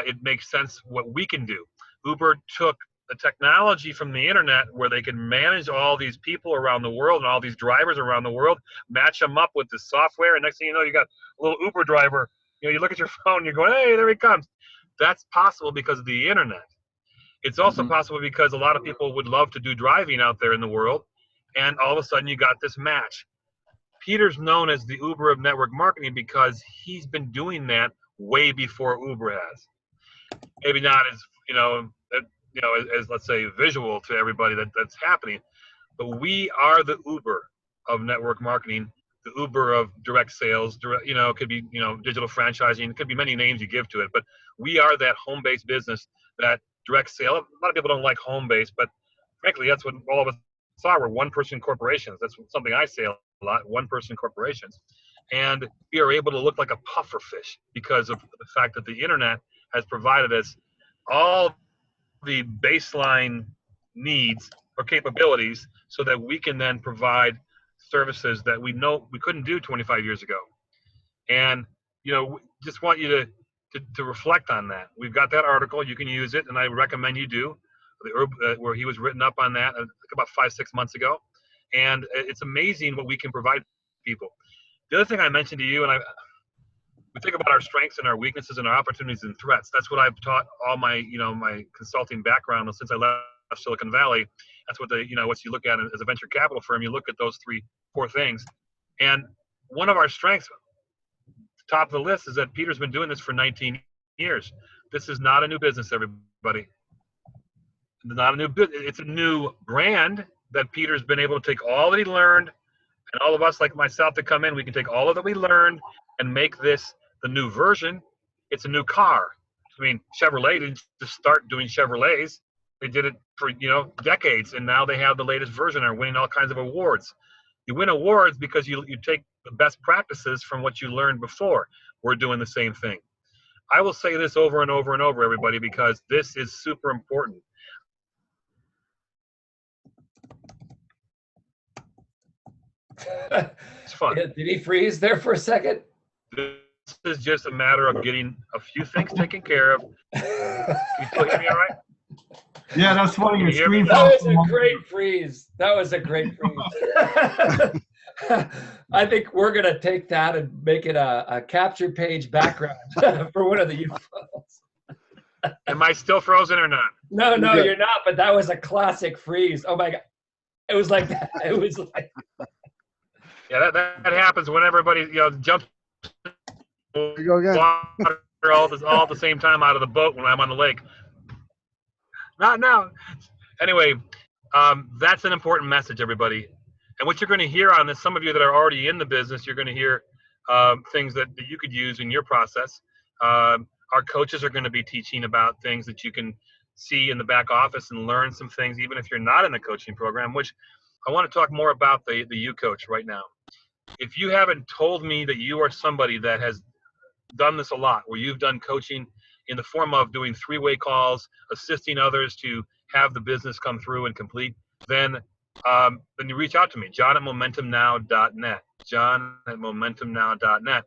it makes sense what we can do. Uber took the technology from the internet where they can manage all these people around the world and all these drivers around the world, match them up with the software, and next thing you know, you got a little Uber driver. You look at your phone, you're going, hey, there he comes. That's possible because of the internet. It's also possible because a lot of people would love to do driving out there in the world, and all of a sudden you got this match. Peter's known as the Uber of network marketing because he's been doing that way before Uber has. Maybe not as as let's say visual to everybody that's happening, but we are the Uber of network marketing, the Uber of direct sales. It could be digital franchising. It could be many names you give to it, but we are that home-based business, that direct sale. A lot of people don't like home-based, but frankly, that's what all of us are. We're one-person corporations. That's something I say a lot, one-person corporations. And we are able to look like a puffer fish because of the fact that the internet has provided us all the baseline needs or capabilities so that we can then provide services that we know we couldn't do 25 years ago. And, just want you to reflect on that. We've got that article. You can use it, and I recommend you do, where he was written up on that about 5-6 months ago. And it's amazing what we can provide people. The other thing I mentioned to you, and we think about our strengths and our weaknesses and our opportunities and threats. That's what I've taught all my, my consulting background since I left Silicon Valley. That's what what you look at as a venture capital firm. You look at those 3-4 things. And one of our strengths, top of the list, is that Peter's been doing this for 19 years. This is not a new business, everybody. Not a new business. It's a new brand that Peter's been able to take all that he learned, and all of us like myself that come in, we can take all of that we learned and make this the new version. It's a new car. I mean, Chevrolet didn't just start doing Chevrolets. They did it for, decades, and now they have the latest version and are winning all kinds of awards. You win awards because you take the best practices from what you learned before. We're doing the same thing. I will say this over and over and over, everybody, because this is super important. It's fun. Did he freeze there for a second? This is just a matter of getting a few things taken care of. Can you still hear me all right? Yeah, that's funny. Your hear me? screen That fell. was a great freeze. That was a great freeze. I think we're going to take that and make it a capture page background for one of the UFOs. Am I still frozen or not? No, you're not, but that was a classic freeze. Oh my God. It was like that. It was like. Yeah, that happens when everybody jumps There you go again. water all at the same time out of the boat when I'm on the lake. Not now. Anyway, that's an important message, everybody. And what you're going to hear on this, some of you that are already in the business, you're going to hear things that you could use in your process. Our coaches are going to be teaching about things that you can see in the back office and learn some things, even if you're not in the coaching program, which I want to talk more about the U-Coach right now. If you haven't told me that you are somebody that has done this a lot, where you've done coaching in the form of doing 3-way calls, assisting others to have the business come through and complete, then you reach out to me, john@momentumnow.net, john@momentumnow.net.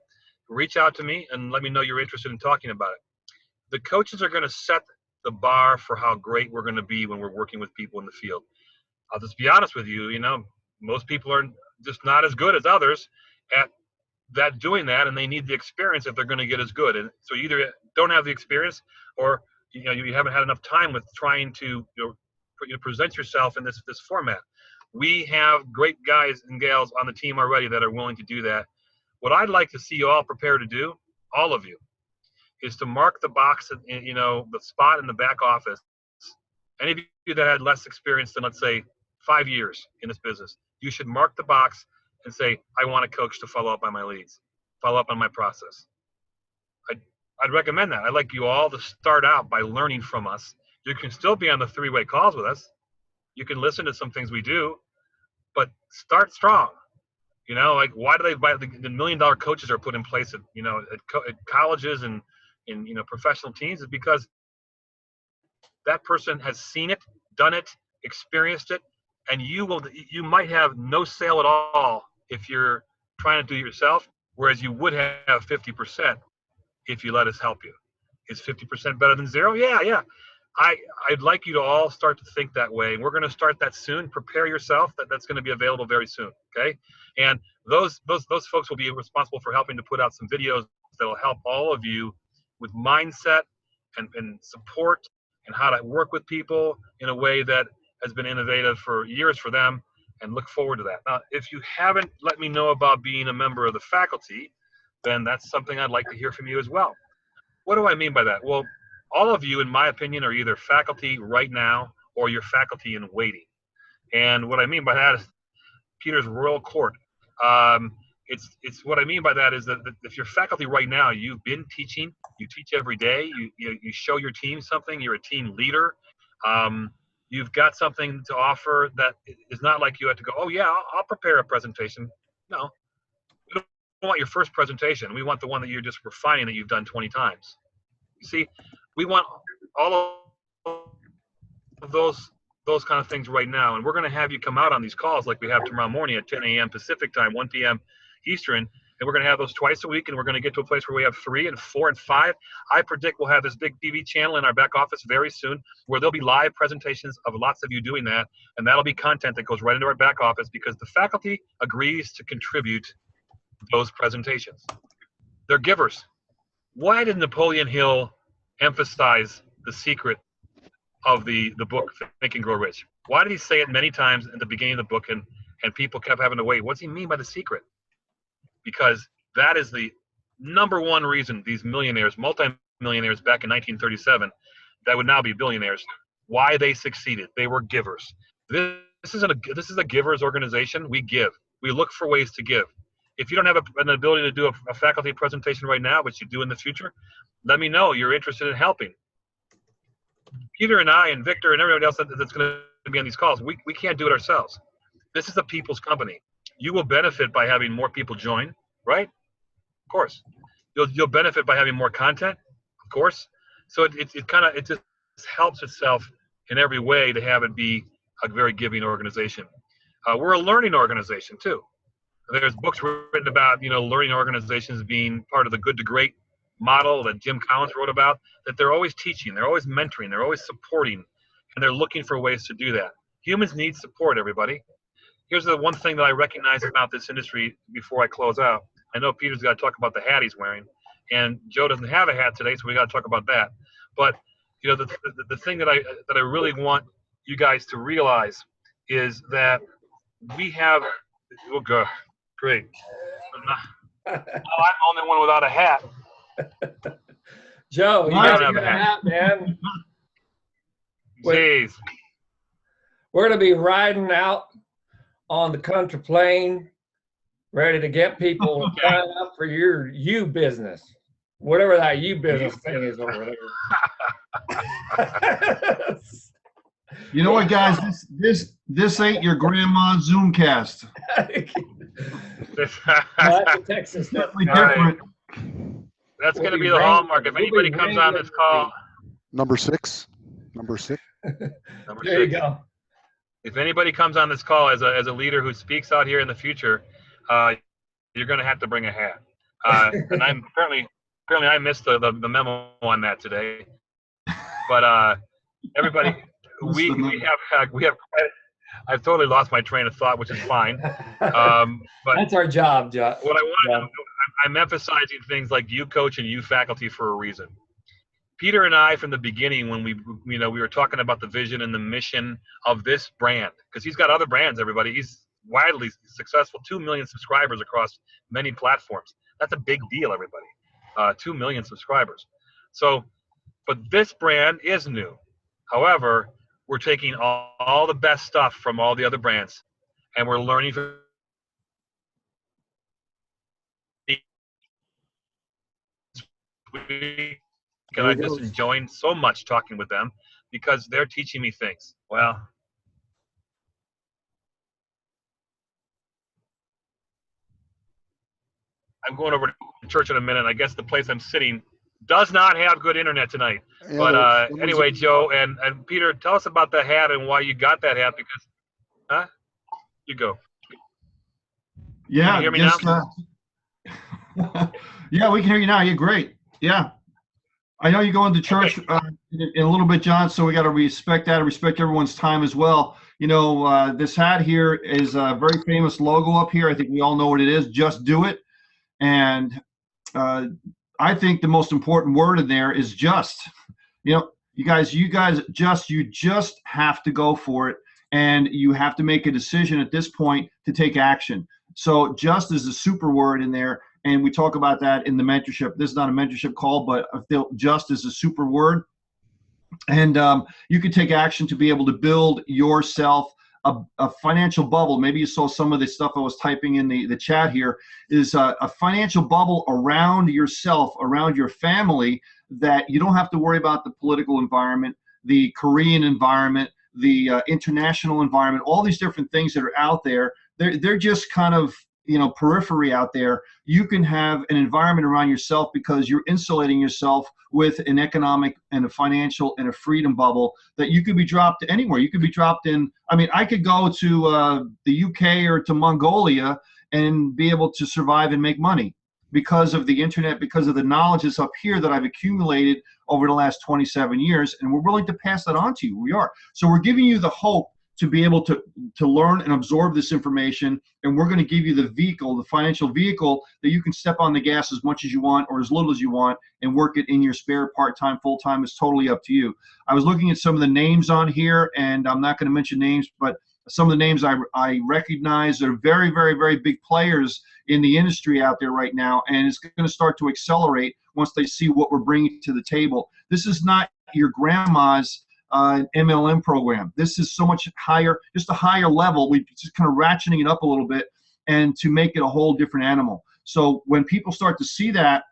Reach out to me and let me know you're interested in talking about it. The coaches are going to set the bar for how great we're going to be when we're working with people in the field. I'll just be honest with you, most people are just not as good as others at doing that, and they need the experience if they're going to get as good. And so you either don't have the experience, or you haven't had enough time with trying to present yourself in this format. We have great guys and gals on the team already that are willing to do that. What I'd like to see you all prepare to do, all of you, is to mark the box, the spot in the back office. Any of you that had less experience than, let's say, 5 years in this business, you should mark the box and say, I want a coach to follow up on my leads, follow up on my process. I'd recommend that. I'd like you all to start out by learning from us. You can still be on the 3-way calls with us. You can listen to some things we do, but start strong. Why do they buy the $1 million coaches are put in place at colleges and in professional teams? Is because that person has seen it, done it, experienced it, and you might have no sale at all if you're trying to do it yourself, whereas you would have 50% if you let us help you. Is 50% better than 0? Yeah. I'd like you to all start to think that way. We're going to start that soon. Prepare yourself. That's going to be available very soon. Okay. And those folks will be responsible for helping to put out some videos that will help all of you with mindset and support and how to work with people in a way that has been innovative for years for them, and look forward to that. Now, if you haven't let me know about being a member of the faculty, then that's something I'd like to hear from you as well. What do I mean by that? Well, all of you, in my opinion, are either faculty right now or you're faculty in waiting. And what I mean by that is Peter's Royal Court. It's what I mean by that is that if you're faculty right now, you've been teaching, you teach every day, you show your team something, you're a team leader. You've got something to offer that is not like you have to go, oh yeah, I'll prepare a presentation. No, we don't want your first presentation. We want the one that you're just refining that you've done 20 times. You see, we want all of those kind of things right now. And we're going to have you come out on these calls like we have tomorrow morning at 10 a.m. Pacific time, 1 p.m. Eastern. And we're going to have those twice a week, and we're going to get to a place where we have 3 and 4 and 5. I predict we'll have this big TV channel in our back office very soon where there'll be live presentations of lots of you doing that, and that'll be content that goes right into our back office because the faculty agrees to contribute those presentations. They're givers. Why did Napoleon Hill emphasize the secret of the book Think and Grow Rich? Why did he say it many times at the beginning of the book, and people kept having to wait? What does he mean by the secret? Because that is the number one reason these millionaires, multi-millionaires back in 1937, that would now be billionaires, why they succeeded. They were givers. This is a givers organization. We give. We look for ways to give. If you don't have an ability to do a faculty presentation right now, but you do in the future, let me know you're interested in helping. Peter and I and Victor and everybody else that's going to be on these calls, we can't do it ourselves. This is a people's company. You will benefit by having more people join, right? Of course. You'll benefit by having more content, of course. So it just helps itself in every way to have it be a very giving organization. We're a learning organization too. There's books written about learning organizations being part of the good to great model that Jim Collins wrote about. That they're always teaching, they're always mentoring, they're always supporting, and they're looking for ways to do that. Humans need support, everybody. Here's the one thing that I recognize about this industry before I close out. I know Peter's got to talk about the hat he's wearing, and Joe doesn't have a hat today, so we got to talk about that. But the thing that I really want you guys to realize is that we have. Oh God, great! I'm the only one without a hat. Joe, you gotta have a hat, man. Jeez. We're gonna be riding out on the country plain, ready to get people signed up for your U business, whatever that U business thing is over there. You know what, guys? This ain't your grandma's Zoomcast. That's a Texas stuff. Definitely different. That's going to be the hallmark. If anybody comes on this call, Number six. There you go. If anybody comes on this call as a leader who speaks out here in the future, you're going to have to bring a hat. And I'm apparently I missed the memo on that today. But everybody, we have quite. I've totally lost my train of thought, which is fine. But that's our job, Joe. What I want to do, I'm emphasizing things like you coach and you faculty for a reason. Peter and I, from the beginning, when we were talking about the vision and the mission of this brand, because he's got other brands, everybody. He's widely successful, 2 million subscribers across many platforms. That's a big deal, everybody. 2 million subscribers. So, but this brand is new. However, we're taking all the best stuff from all the other brands, and we're learning from and I just enjoying so much talking with them because they're teaching me things. Well, I'm going over to church in a minute. I guess the place I'm sitting does not have good internet tonight. Yeah, but anyway, Joe and Peter, tell us about the hat and why you got that hat because, you go. Yeah. Can you hear me now? Yeah, we can hear you now. You're great. Yeah. I know you're going to church in a little bit, John, so we got to respect that and respect everyone's time as well. You know, this hat here is a very famous logo up here. I think we all know what it is. Just do it. And I think the most important word in there is just. You you guys you just have to go for it, and you have to make a decision at this point to take action. So just is a super word in there, and we talk about that in the mentorship. This is not a mentorship call, but I feel just is a super word. And you can take action to be able to build yourself a financial bubble. Maybe you saw some of the stuff I was typing in the chat here, is a financial bubble around yourself, around your family, that you don't have to worry about the political environment, the Korean environment, the international environment, all these different things that are out there. They're just kind of, periphery out there. You can have an environment around yourself because you're insulating yourself with an economic and a financial and a freedom bubble that you could be dropped anywhere. You could be dropped in, I could go to the UK or to Mongolia and be able to survive and make money because of the internet, because of the knowledge that's up here that I've accumulated over the last 27 years, and we're willing to pass that on to you. We are. So we're giving you the hope to be able to learn and absorb this information, and we're going to give you the vehicle, the financial vehicle, that you can step on the gas as much as you want or as little as you want and work it in your spare, part-time, full-time. Is totally up to you. I was looking at some of the names on here, and I'm not going to mention names, but some of the names I recognize are very, very, very big players in the industry out there right now, and it's going to start to accelerate once they see what we're bringing to the table. This is not your grandma's MLM program. This is so much higher, just a higher level. We're just kind of ratcheting it up a little bit, and to make it a whole different animal. So when people start to see that,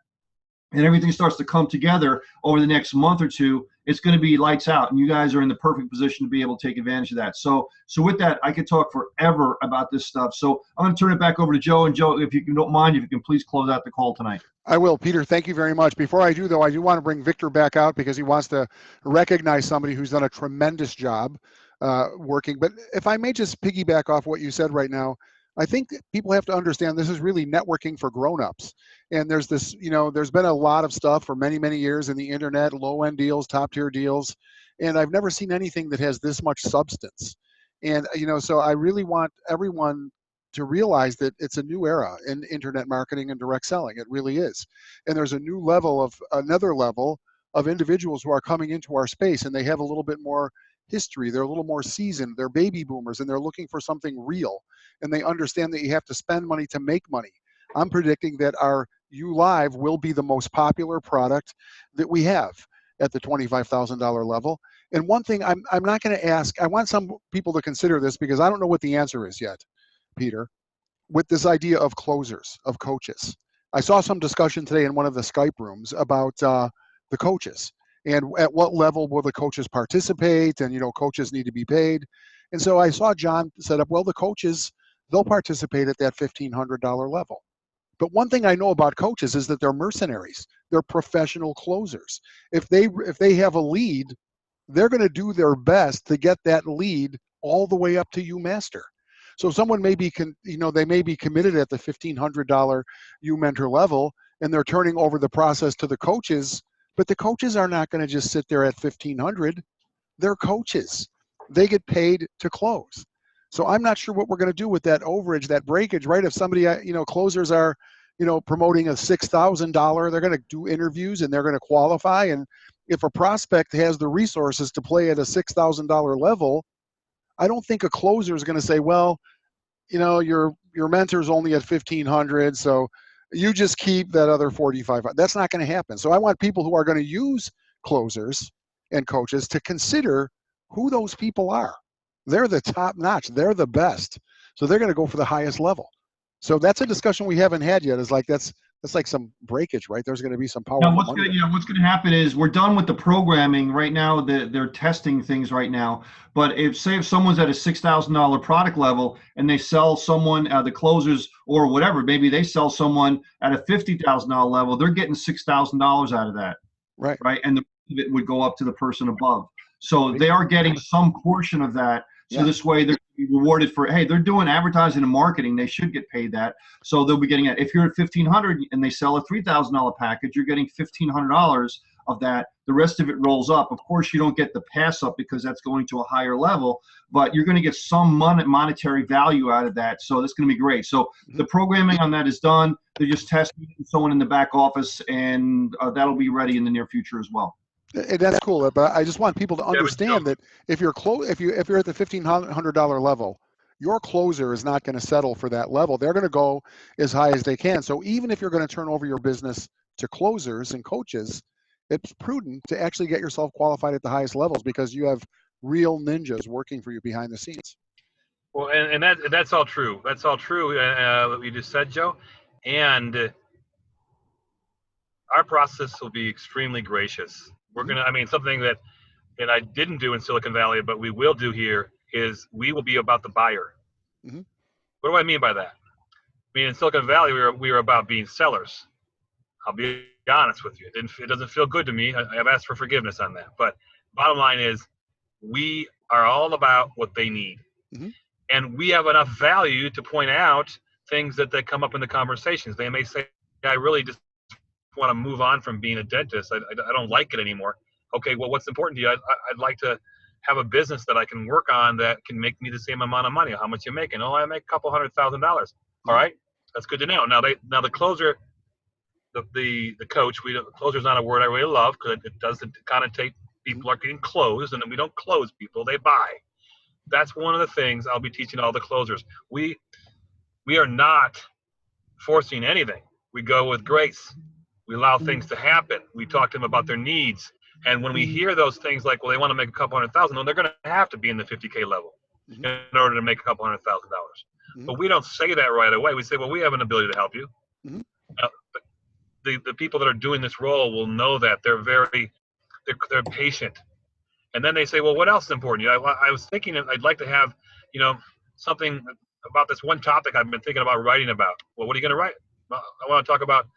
and everything starts to come together over the next month or two, it's going to be lights out, and you guys are in the perfect position to be able to take advantage of that. So with that, I could talk forever about this stuff. So I'm going to turn it back over to Joe. And Joe, if you don't mind, if you can please close out the call tonight. I will, Peter. Thank you very much. Before I do, though, I do want to bring Victor back out because he wants to recognize somebody who's done a tremendous job working. But if I may just piggyback off what you said right now, I think people have to understand this is really networking for grown-ups. And there's this, there's been a lot of stuff for many, many years in the internet, low-end deals, top-tier deals, and I've never seen anything that has this much substance. And, so I really want everyone to realize that it's a new era in internet marketing and direct selling. It really is. And there's another level of individuals who are coming into our space, and they have a little bit more history. They're a little more seasoned. They're baby boomers, and they're looking for something real. And they understand that you have to spend money to make money. I'm predicting that our ULive will be the most popular product that we have at the $25,000 level. And one thing I'm not going to ask, I want some people to consider this because I don't know what the answer is yet, Peter, with this idea of closers, of coaches. I saw some discussion today in one of the Skype rooms about the coaches and at what level will the coaches participate, and coaches need to be paid. And so I saw John set up, well, the coaches, they'll participate at that $1,500 level. But one thing I know about coaches is that they're mercenaries. They're professional closers. If they have a lead, they're going to do their best to get that lead all the way up to you master. So someone may be, they may be committed at the $1,500 mentor level, and they're turning over the process to the coaches. But the coaches are not going to just sit there at $1,500. They're coaches. They get paid to close. So I'm not sure what we're going to do with that overage, that breakage, right? If somebody, closers are, promoting a $6,000, they're going to do interviews and they're going to qualify. And if a prospect has the resources to play at a $6,000 level, I don't think a closer is going to say, well, your mentor's only at $1,500, so you just keep that other $4,500. That's not going to happen. So I want people who are going to use closers and coaches to consider who those people are. They're the top notch. They're the best. So they're going to go for the highest level. So that's a discussion we haven't had yet. Is like that's like some breakage, right? There's going to be some power. Now, what's going to happen is we're done with the programming right now. They're testing things right now. But if someone's at a $6,000 product level and they sell someone the closers or whatever, maybe they sell someone at a $50,000 level, they're getting $6,000 out of that. Right. Right. And it would go up to the person above. So they are getting some portion of that. So this way they're rewarded for, hey, they're doing advertising and marketing. They should get paid that. So they'll be getting it. If you're at $1,500 and they sell a $3,000 package, you're getting $1,500 of that. The rest of it rolls up. Of course, you don't get the pass up because that's going to a higher level, but you're going to get some monetary value out of that. So that's going to be great. So the programming on that is done. They're just testing someone in the back office, and that'll be ready in the near future as well. And that's cool, but I just want people to but understand that if you're if you're at the $1,500 level, your closer is not going to settle for that level. They're going to go as high as they can. So even if you're going to turn over your business to closers and coaches, it's prudent to actually get yourself qualified at the highest levels because you have real ninjas working for you behind the scenes. Well, and that's all true. That's all true. What you just said, Joe, and our process will be extremely gracious. We're gonna. I mean, something that I didn't do in Silicon Valley, but we will do here is we will be about the buyer. Mhm. What do I mean by that? I mean, in Silicon Valley, we were about being sellers. I'll be honest with you. It doesn't feel good to me. I have asked for forgiveness on that. But bottom line is, we are all about what they need. Mhm. And we have enough value to point out things that come up in the conversations. They may say, I really just want to move on from being a dentist. I don't like it anymore. Okay, well, what's important to you? I'd like to have a business that I can work on that can make me the same amount of money. How much you making? Oh, I make a couple $100,000. All right, that's good to know. Now the closer, the coach. Closer is not a word I really love because it doesn't connotate people are getting closed, and we don't close people; they buy. That's one of the things I'll be teaching all the closers. We are not forcing anything. We go with grace. We allow things to happen. We talk to them about their needs. And when we hear those things like, well, they want to make a couple $100,000, well, they're going to have to be in the 50K level in order to make a couple $100,000. But we don't say that right away. We say, well, we have an ability to help you. The people that are doing this role will know that. They're patient. And then they say, well, what else is important? I was thinking I'd like to have, something about this one topic I've been thinking about writing about. Well, what are you going to write? Well, I want to talk about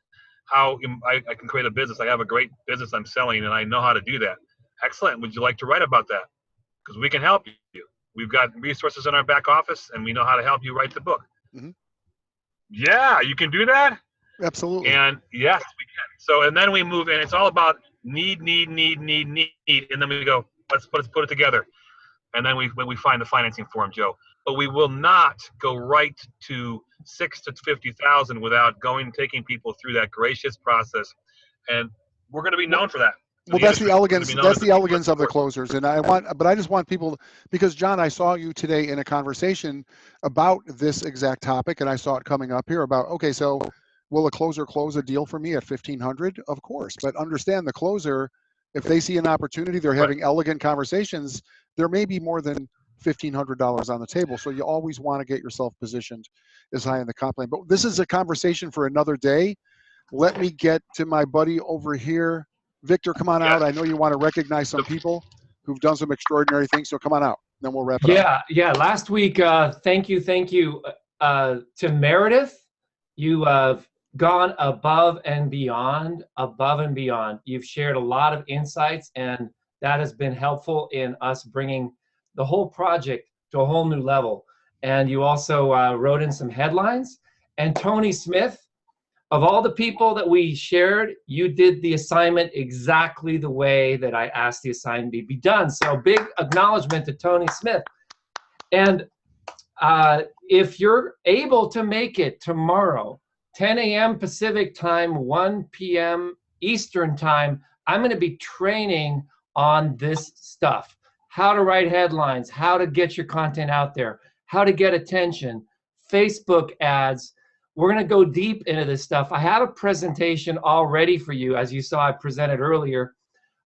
how I can create a business. I have a great business I'm selling, and I know how to do that. Excellent. Would you like to write about that? Because we can help you. We've got resources in our back office, and we know how to help you write the book. Mm-hmm. Yeah, you can do that? Absolutely. And yes, we can. So, and then we move, and it's all about need. And then we go, let's put it together. And then we find the financing for them, Joe. But we will not go right to 6,000 to 50,000 without taking people through that gracious process. And we're going to be known for that. Well, that's the elegance. That's the elegance of the closers, and I just want people, because John, I saw you today in a conversation about this exact topic, and I saw it coming up here about, okay, so will a closer close a deal for me at 1,500? Of course, but understand the closer, if they see an opportunity, they're having elegant conversations. There may be more than $1,500 on the table, so you always want to get yourself positioned as high in the comp lane. But this is a conversation for another day. Let me get to my buddy over here. Victor, come on out. I know you want to recognize some people who've done some extraordinary things, so come on out. Then we'll wrap it up. Yeah. Last week, thank you to Meredith. You have gone above and beyond. You've shared a lot of insights, and that has been helpful in us bringing the whole project to a whole new level. And you also wrote in some headlines. And Tony Smith, of all the people that we shared, you did the assignment exactly the way that I asked the assignment to be done. So big acknowledgement to Tony Smith. And if you're able to make it tomorrow, 10 a.m. Pacific time, 1 p.m. Eastern time, I'm going to be training on this stuff. How to write headlines, how to get your content out there, how to get attention, Facebook ads. We're going to go deep into this stuff. I have a presentation all ready for you, as you saw I presented earlier,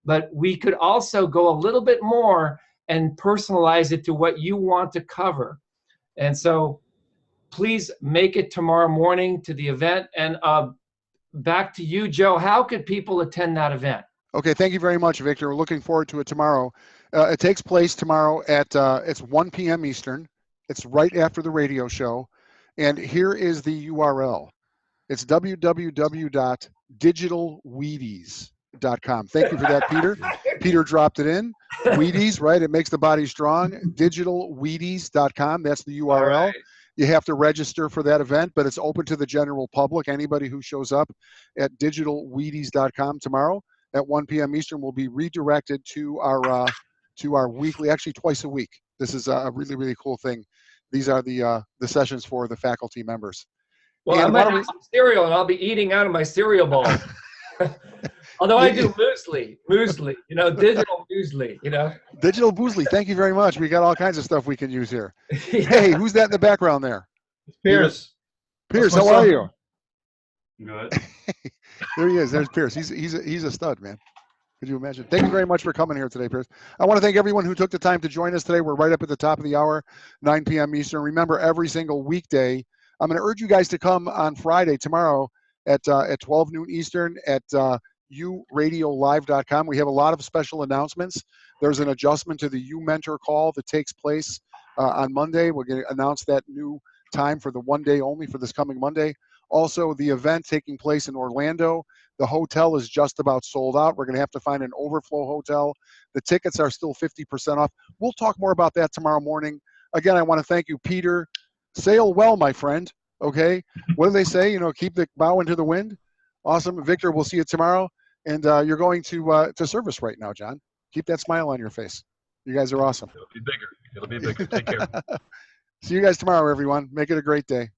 but we could also go a little bit more and personalize it to what you want to cover. And so please make it tomorrow morning to the event. And back to you, Joe. How could people attend that event? Okay, thank you very much, Victor. We're looking forward to it tomorrow. It takes place tomorrow at it's 1 p.m. Eastern. It's right after the radio show. And here is the URL. It's www.digitalwheaties.com. Thank you for that, Peter. Peter dropped it in. Wheaties, right? It makes the body strong. Digitalwheaties.com. That's the URL. Right. You have to register for that event, but it's open to the general public. Anybody who shows up at digitalwheaties.com tomorrow at 1 p.m. Eastern will be redirected to our weekly, actually twice a week. This is a really, really cool thing. These are the sessions for the faculty members. Well, I might have some cereal, and I'll be eating out of my cereal bowl. Although I do muesli, digital muesli. Digital Boozley, thank you very much. We got all kinds of stuff we can use here. Yeah. Hey, who's that in the background there? Pierce. Pierce, That's how my are son. you? Good. There he is. There's Pierce. He's a stud, man. Could you imagine? Thank you very much for coming here today, Pierce. I want to thank everyone who took the time to join us today. We're right up at the top of the hour, 9 p.m. Eastern. Remember, every single weekday, I'm going to urge you guys to come on Friday, tomorrow, at 12 noon Eastern at uradiolive.com. We have a lot of special announcements. There's an adjustment to the U Mentor call that takes place on Monday. We're going to announce that new time for the one day only for this coming Monday. Also, the event taking place in Orlando. The hotel is just about sold out. We're going to have to find an overflow hotel. The tickets are still 50% off. We'll talk more about that tomorrow morning. Again, I want to thank you, Peter. Sail well, my friend. Okay. What do they say? Keep the bow into the wind. Awesome. Victor, we'll see you tomorrow. And you're going to service right now, John. Keep that smile on your face. You guys are awesome. It'll be bigger. It'll be bigger. Take care. See you guys tomorrow, everyone. Make it a great day.